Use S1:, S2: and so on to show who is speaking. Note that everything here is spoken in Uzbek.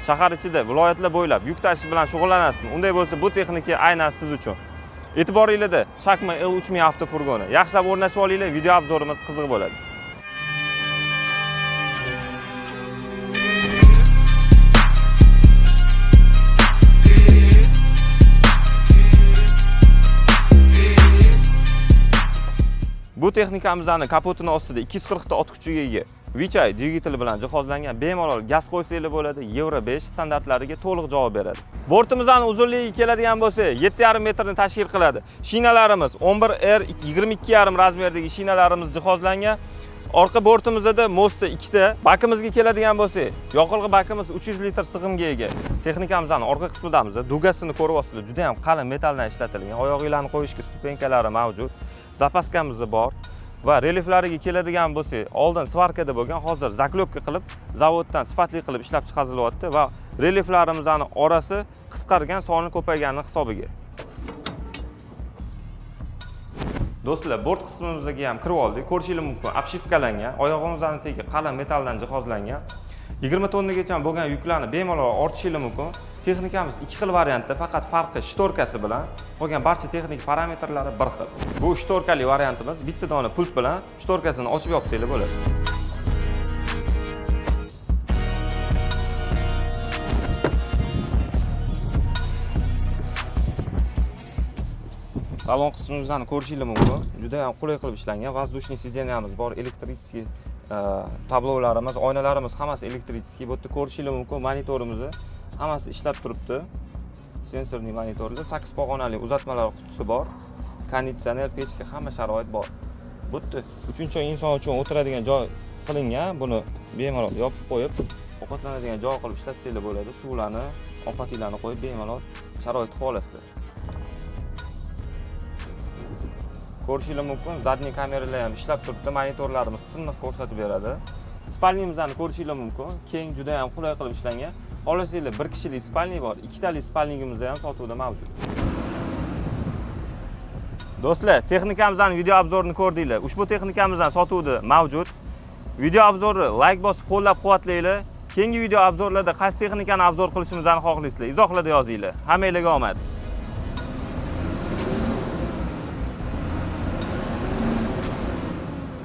S1: shahar ichida, viloyatlar bo'ylab yuk tashish bilan shug'ullanasizmi? Unday bo'lsa, bu texnika aynan siz uchun. E'tiboringizda Shakma L3000 avtofurgoni. Yaxshilab o'rnashib olinglar, video obzorimiz qiziq bo'ladi. Bu texnikamizning kapotini ostida 240 ta ot kuchiga ega Vichay dvigateli bilan jihozlangan bemalol gaz qo'ysanglar bo'ladi, Euro 5 standartlariga to'liq javob beradi. Bortimizning uzunligi keladigan bo'lsa 7,5 metrni tashkil qiladi. Shinalarimiz 11R 22,5 razmerdagi shinalarimiz jihozlangan. Orqa bortimizda mosti 2 ta, bakimizga keladigan bo'lsa, yoqilg'i bakimiz 300 litr sig'imga ega. Texnikamizning orqa qismidamiz, dugasini ko'rib olsanglar, juda ham qalin metaldan ishlatilgan. Oyoqlarni qo'yishga stupenkalari mavjud. Zapaskamiz bor va reliflariga keladigan bo'lsa, oldin svarkada bo'lgan, hozir zaklopka qilib, zavoddan sifatli qilib ishlab chiqarilyapti va reliflarimizning orasi qisqargan, soni ko'payganning hisobiga. Do'stlar, bort qismimizga ham kirib oldik. Ko'rishingiz mumkin, obshifkalangan, oyog'imizning tagi qalin metaldan jihozlangan. 20 tonnagacha bo'lgan yuklarni bemalol ortishingiz mumkin. Texnikamiz 2 xil variantda, faqat farqi shtorkasi bilan, qolgan barcha texnik parametrlari bir xil. Bu shtorkali variantimiz, bitta dona pult bilan shtorkasini ochib yopsanglar bo'ladi. Salon qismimizni ko'rishingiz mumkin. Juda ham qulay qilib ishlangan. Воздушный сиденьяmiz bor, elektrический tablolarimiz, oynalarimiz hammasi elektrический. Bu yerda ko'rishingiz mumkin, monitorimizni hammasi ishlab turibdi. Sensorli monitorlar, 8 pog'onali uzatmalar qutisi bor. Konditsioner, pechka, hamma sharoit bor. Bu yerda 3-chi inson uchun o'tiradigan joy qilingan. Buni bemalol yopib qo'yib, ovqatlanadigan joy qilib ishlatsanglar bo'ladi. Suvlarni, ovqatinglarni qo'yib bemalol sharoit qilib olasizlar. Ko'rishingiz mumkin, zadniy kameralar ham ishlab turibdi. Monitorlarimiz tiniq ko'rsatib beradi. Spalnimizni ko'rishingiz mumkin. Keng, juda ham qulay qilib ishlangan. Xohlasanglar bir kishilik spalni bor, 2 talik spalnimiz ham sotuvda mavjud. Do'stlar, texnikamizning video obzorini ko'rdinglar. Ushbu texnikamizning sotuvda mavjud. Video obzori like bosib qo'llab-quvvatlanglar. Keyingi video obzorlarda qaysi texnikani obzor qilishimizni xohlaysizlar? Izohlarda yozinglar. Hammanglarga omad.